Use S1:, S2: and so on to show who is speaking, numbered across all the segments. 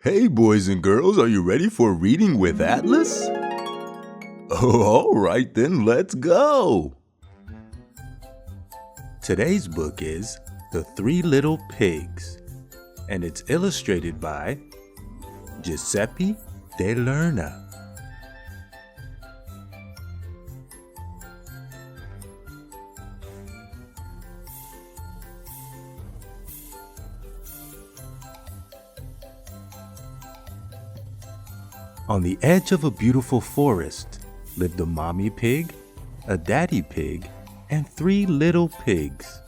S1: Hey boys and girls, are you ready for reading with Atlas? Oh, all right then, let's go! Today's book is The Three Little Pigs, and it's illustrated by Guiseppe Di Lernia. On the edge of a beautiful forest lived a mommy pig, a daddy pig, and three little pigs.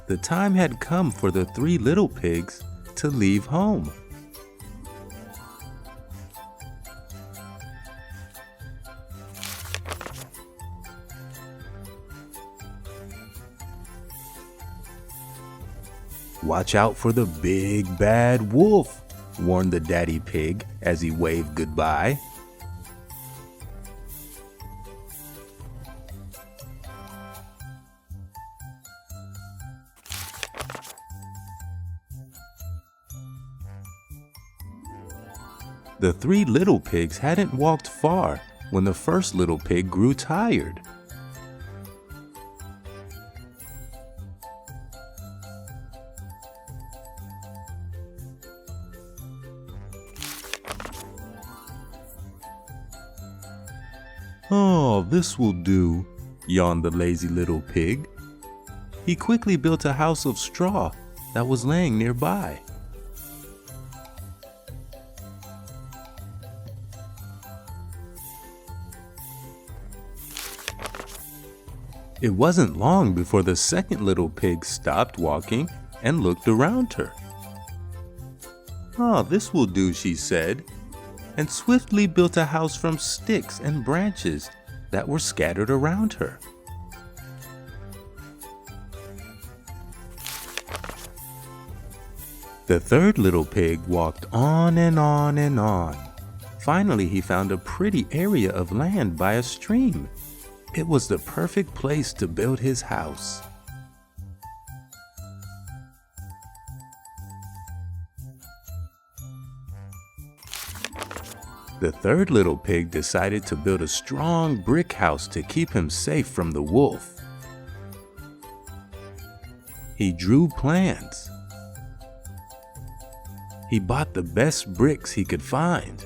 S1: The time had come for the three little pigs to leave home. "Watch out for the big bad wolf," warned the daddy pig as he waved goodbye. The three little pigs hadn't walked far when the first little pig grew tired. "Oh, this will do," yawned the lazy little pig. He quickly built a house of straw that was laying nearby. It wasn't long before the second little pig stopped walking and looked around her. "Oh, this will do," she said, and swiftly built a house from sticks and branches that were scattered around her. The third little pig walked on and on and on. Finally, he found a pretty area of land by a stream. It was the perfect place to build his house. The third little pig decided to build a strong brick house to keep him safe from the wolf. He drew plans. He bought the best bricks he could find.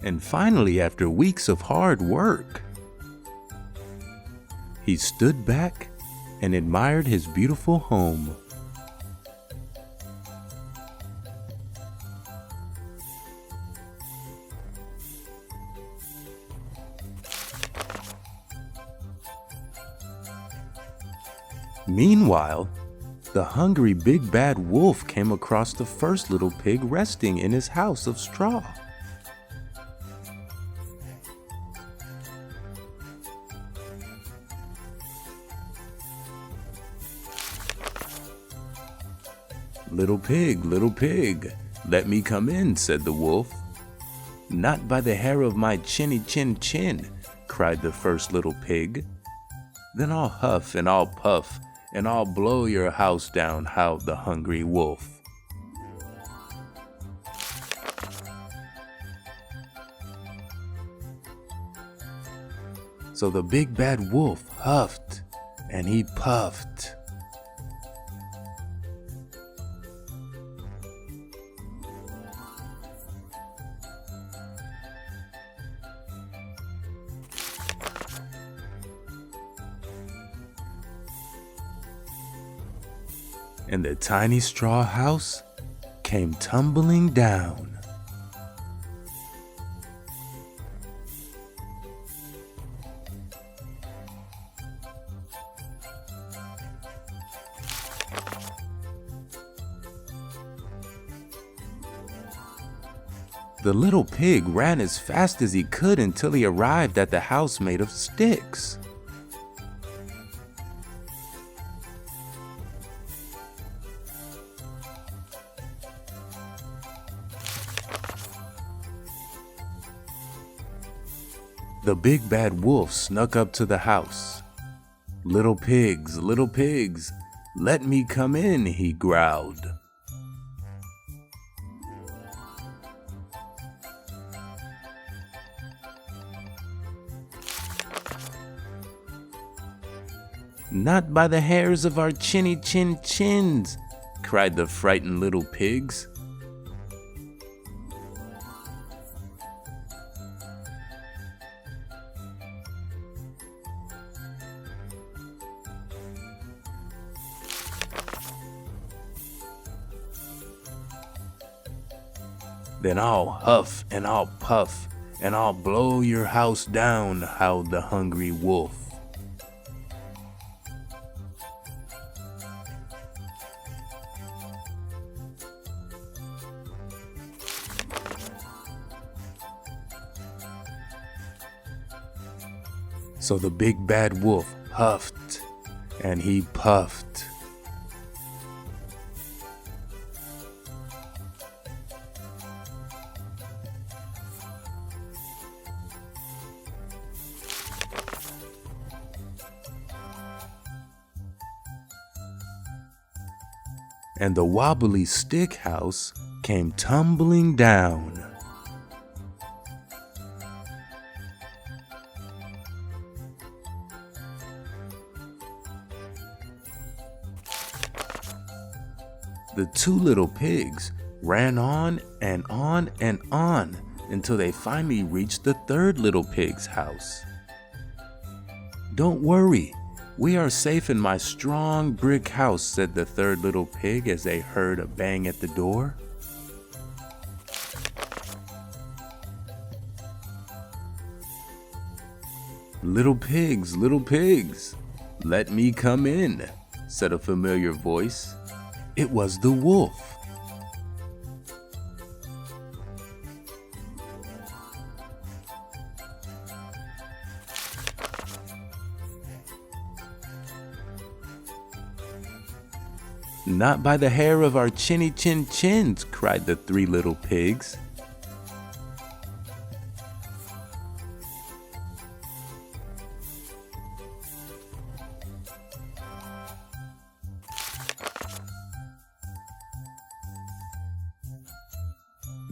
S1: And finally, after weeks of hard work, he stood back and admired his beautiful home. Meanwhile, the hungry big bad wolf came across the first little pig resting in his house of straw. Little pig, let me come in," said the wolf. "Not by the hair of my chinny chin chin," cried the first little pig. "Then I'll huff and I'll puff and I'll blow your house down," howled the hungry wolf. So the big bad wolf huffed and he puffed. And the tiny straw house came tumbling down. The little pig ran as fast as he could until he arrived at the house made of sticks. The big bad wolf snuck up to the house. Little pigs, Let me come in, he growled. Not by the hairs of our chinny chin chins, cried the frightened little pigs. Then I'll huff and I'll puff and I'll blow your house down, howled the hungry wolf. So the big bad wolf huffed and he puffed. And the wobbly stick house came tumbling down. The two little pigs ran on and on and on until they finally reached the third little pig's house. Don't worry, we are safe in my strong brick house, said the third little pig as they heard a bang at the door. Little pigs, let me come in, said a familiar voice. It was the wolf. Not by the hair of our chinny chin chins, cried the three little pigs.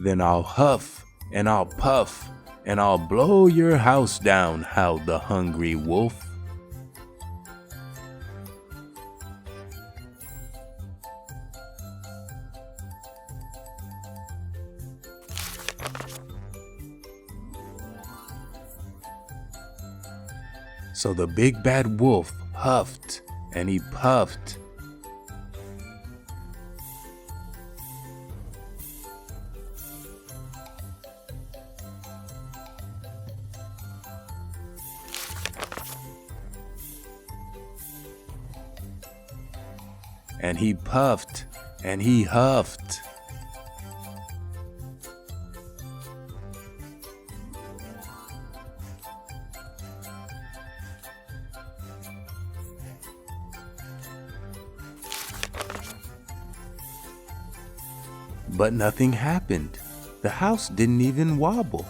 S1: Then I'll huff and I'll puff and I'll blow your house down, howled the hungry wolf. So the big bad wolf huffed and he puffed. And he puffed and he huffed. But nothing happened. The house didn't even wobble.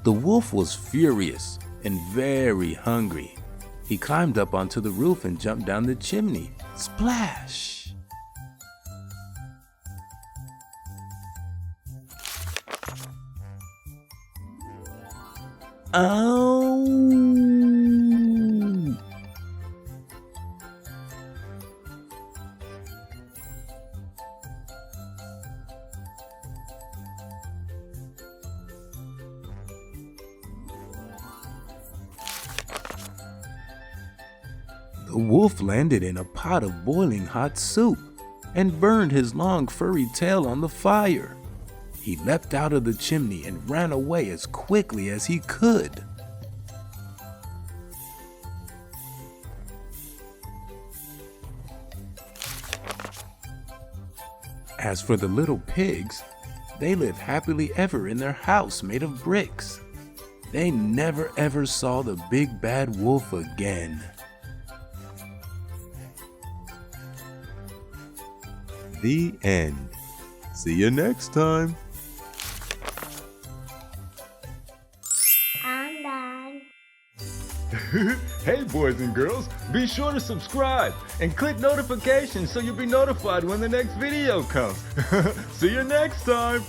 S1: The wolf was furious and very hungry. He climbed up onto the roof and jumped down the chimney. Splash! Oh! The wolf landed in a pot of boiling hot soup and burned his long furry tail on the fire. He leapt out of the chimney and ran away as quickly as he could. As for the little pigs, they lived happily ever in their house made of bricks. They never ever saw the big bad wolf again. The end. See you next time.
S2: I'm done. Hey boys and girls, be sure to subscribe and click notifications so you'll be notified when the next video comes. See you next time.